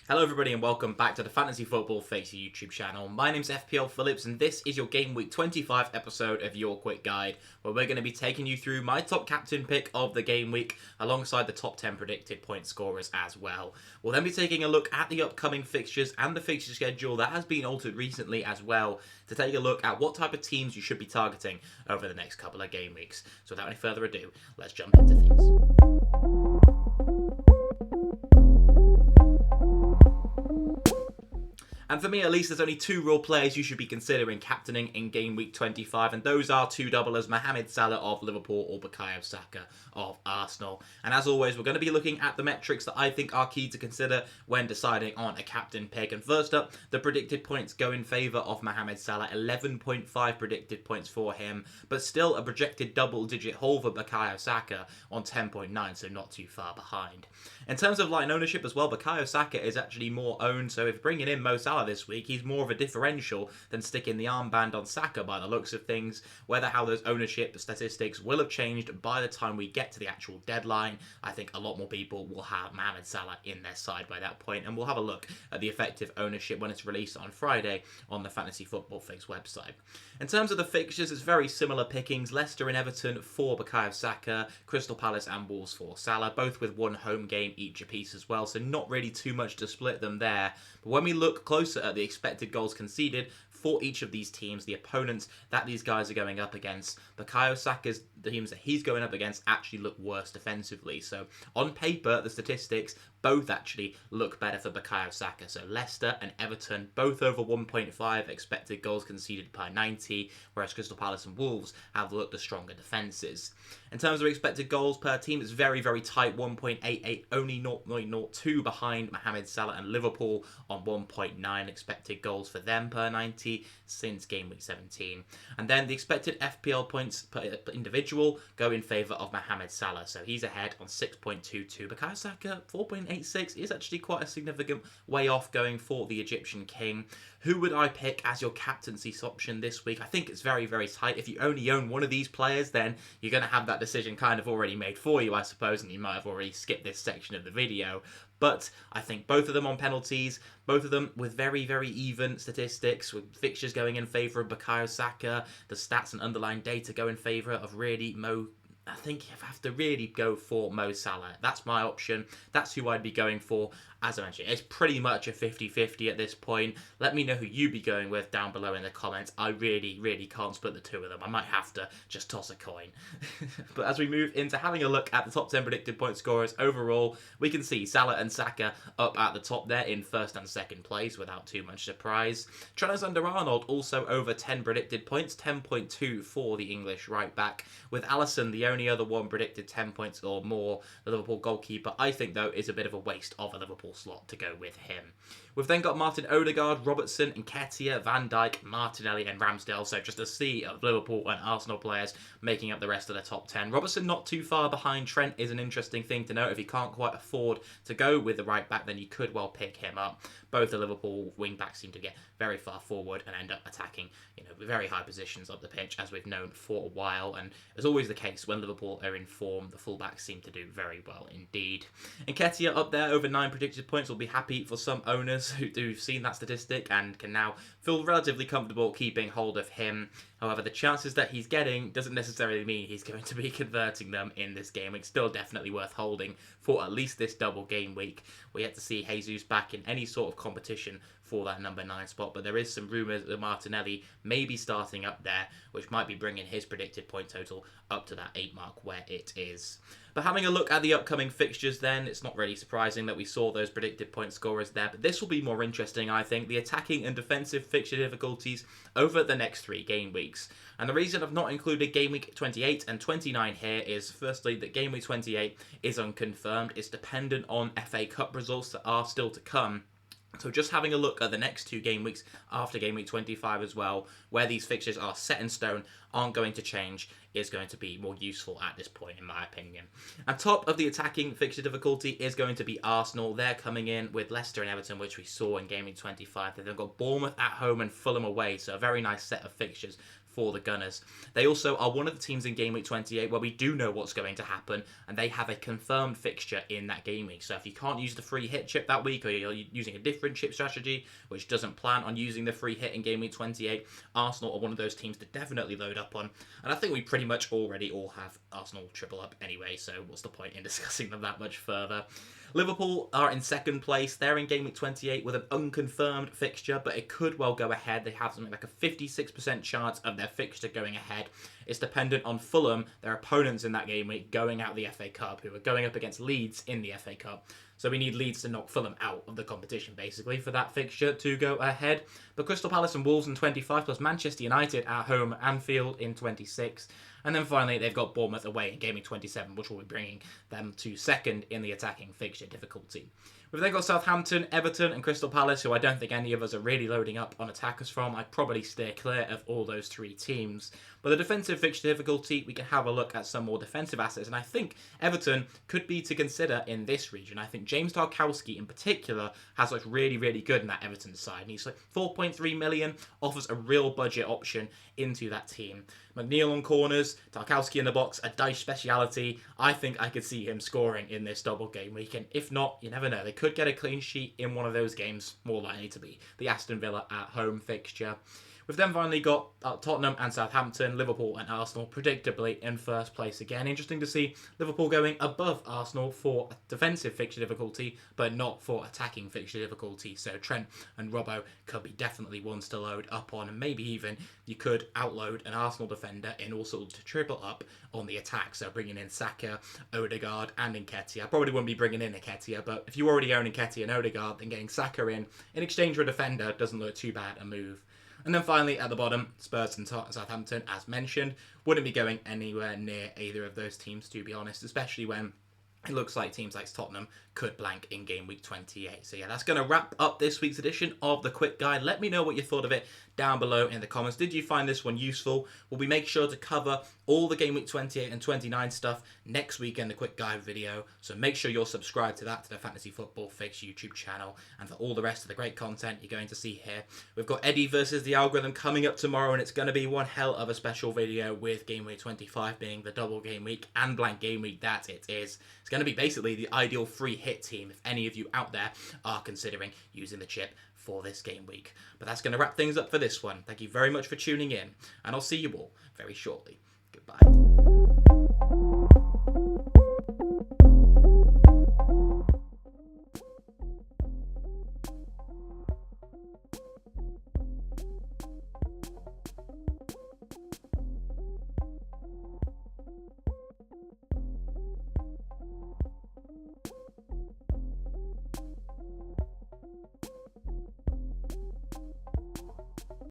Hello everybody and welcome back to the Fantasy Football Facey YouTube channel. My name's FPL Phillips and this is your Game Week 25 episode of Your Quick Guide, where we're going to be taking you through my top captain pick of the game week alongside the top 10 predicted point scorers as well. We'll then be taking a look at the upcoming fixtures and the fixture schedule that has been altered recently as well to take a look at what type of teams you should be targeting over the next couple of game weeks. So without any further ado, let's jump into things. And for me, at least, there's only two real players you should be considering captaining in Game Week 25, and those are two doublers, Mohamed Salah of Liverpool or Bukayo Saka of Arsenal. And as always, we're going to be looking at the metrics that I think are key to consider when deciding on a captain pick. And first up, the predicted points go in favour of Mohamed Salah, 11.5 predicted points for him, but still a projected double-digit haul for Bukayo Saka on 10.9, so not too far behind. In terms of line ownership as well, Bukayo Saka is actually more owned, so if bringing in Mo Salah this week, he's more of a differential than sticking the armband on Saka by the looks of things. Whether how those ownership statistics will have changed by the time we get to the actual deadline, I think a lot more people will have Mohamed Salah in their side by that point, and we'll have a look at the effective ownership when it's released on Friday on the Fantasy Football Fix website. In terms of the fixtures, it's very similar pickings. Leicester and Everton for Bukayo Saka, Crystal Palace and Wolves for Salah, both with one home game each apiece as well, so not really too much to split them there. But when we look closer at the expected goals conceded for each of these teams, the opponents that these guys are going up against, Bukayo Saka's teams that he's going up against actually look worse defensively. So on paper, the statistics both actually look better for Bukayo Saka. So Leicester and Everton, both over 1.5 expected goals conceded per 90, whereas Crystal Palace and Wolves have looked the stronger defences. In terms of expected goals per team, it's very, very tight, 1.88, only 0.02 behind Mohamed Salah and Liverpool on 1.9 expected goals for them per 90 since Game Week 17. And then the expected FPL points per individual go in favour of Mohamed Salah, so he's ahead on 6.22. Bukayo Saka, 4.86, is actually quite a significant way off going for the Egyptian king. Who would I pick as your captaincy option this week? I think it's very, very tight. If you only own one of these players, then you're going to have that decision kind of already made for you, I suppose, and you might have already skipped this section of the video. But I think both of them on penalties, both of them with very, very even statistics, with fixtures going in favour of Bukayo Saka, the stats and underlying data go in favour of really I think you have to really go for Mo Salah. That's my option. That's who I'd be going for. As I mentioned, it's pretty much a 50-50 at this point. Let me know who you'd be going with down below in the comments. I really, really can't split the two of them. I might have to just toss a coin. But as we move into having a look at the top 10 predicted point scorers overall, we can see Salah and Saka up at the top there in first and second place without too much surprise. Trent Alexander-Arnold also over 10 predicted points, 10.2 for the English right back, with Alisson the only other one predicted 10 points or more. The Liverpool goalkeeper, I think, though, is a bit of a waste of a Liverpool slot to go with him. We've then got Martin Odegaard, Robertson, Nketiah, Van Dijk, Martinelli and Ramsdale, so just a sea of Liverpool and Arsenal players making up the rest of the top 10. Robertson not too far behind Trent is an interesting thing to note. If you can't quite afford to go with the right back, then you could well pick him up. Both the Liverpool wing backs seem to get very far forward and end up attacking, very high positions up the pitch, as we've known for a while, and as always the case when Liverpool are in form, the fullbacks seem to do very well indeed. Nketiah up there over 9 predicted points will be happy for some owners who've seen that statistic and can now feel relatively comfortable keeping hold of him. However, the chances that he's getting doesn't necessarily mean he's going to be converting them in this game. It's still definitely worth holding for at least this double game week. We had to see Jesus back in any sort of competition for that number 9 spot, but there is some rumours that Martinelli may be starting up there, which might be bringing his predicted point total up to that 8 mark where it is. But having a look at the upcoming fixtures then, it's not really surprising that we saw those predicted point scorers there, but this will be more interesting, I think, the attacking and defensive fixture difficulties over the next 3 game weeks. And the reason I've not included Game Week 28 and 29 here is, firstly, that Game Week 28 is unconfirmed. It's dependent on FA Cup results that are still to come. So just having a look at the next 2 game weeks after Game Week 25 as well, where these fixtures are set in stone, aren't going to change, is going to be more useful at this point, in my opinion. And top of the attacking fixture difficulty is going to be Arsenal. They're coming in with Leicester and Everton, which we saw in Game Week 25. They've got Bournemouth at home and Fulham away, so a very nice set of fixtures for the Gunners. They also are one of the teams in Game Week 28 where we do know what's going to happen, and they have a confirmed fixture in that game week. So if you can't use the free hit chip that week, or you're using a different chip strategy which doesn't plan on using the free hit in Game Week 28, Arsenal are one of those teams to definitely load up on. And I think we pretty much already all have Arsenal triple up anyway, so what's the point in discussing them that much further? Liverpool are in second place. They're in Game Week 28 with an unconfirmed fixture, but it could well go ahead. They have something like a 56% chance of their fixture going ahead. It's dependent on Fulham, their opponents in that game week, going out the FA Cup, who are going up against Leeds in the FA Cup. So we need Leeds to knock Fulham out of the competition, basically, for that fixture to go ahead. But Crystal Palace and Wolves in 25, plus Manchester United at home at Anfield in 26. And then finally, they've got Bournemouth away in Game Week 27, which will be bringing them to second in the attacking fixture difficulty. We've then got Southampton, Everton, and Crystal Palace, who I don't think any of us are really loading up on attackers from. I'd probably steer clear of all those three teams. But the defensive fixture difficulty, we can have a look at some more defensive assets, and I think Everton could be to consider in this region. I think James Tarkowski in particular has looked really, really good in that Everton side. And he's like 4.3 million, offers a real budget option into that team. McNeil on corners, Tarkowski in the box, a dice speciality. I think I could see him scoring in this double game week, and if not, you never know. They could get a clean sheet in one of those games, more likely to be the Aston Villa at home fixture. We've then finally got Tottenham and Southampton, Liverpool and Arsenal predictably in first place again. Interesting to see Liverpool going above Arsenal for defensive fixture difficulty, but not for attacking fixture difficulty. So Trent and Robbo could be definitely ones to load up on, and maybe even you could outload an Arsenal defender in also to triple up on the attack. So bringing in Saka, Odegaard and Nketiah. I probably wouldn't be bringing in Nketiah, but if you already own Nketiah and Odegaard, then getting Saka in exchange for a defender doesn't look too bad a move. And then finally, at the bottom, Spurs and Southampton, as mentioned, wouldn't be going anywhere near either of those teams, to be honest, especially when it looks like teams like Tottenham could blank in Game Week 28. So yeah, that's going to wrap up this week's edition of the Quick Guide. Let me know what you thought of it down below in the comments. Did you find this one useful? Will we make sure to cover all the Game Week 28 and 29 stuff next week in the Quick Guide video? So make sure you're subscribed to that, to the Fantasy Football Fix YouTube channel. And for all the rest of the great content you're going to see here, we've got Eddie versus the algorithm coming up tomorrow, and it's going to be one hell of a special video with Game Week 25 being the double game week and blank game week that it is. It's going to be basically the ideal free hit team if any of you out there are considering using the chip for this game week. But that's going to wrap things up for this one. Thank you very much for tuning in, and I'll see you all very shortly. Goodbye.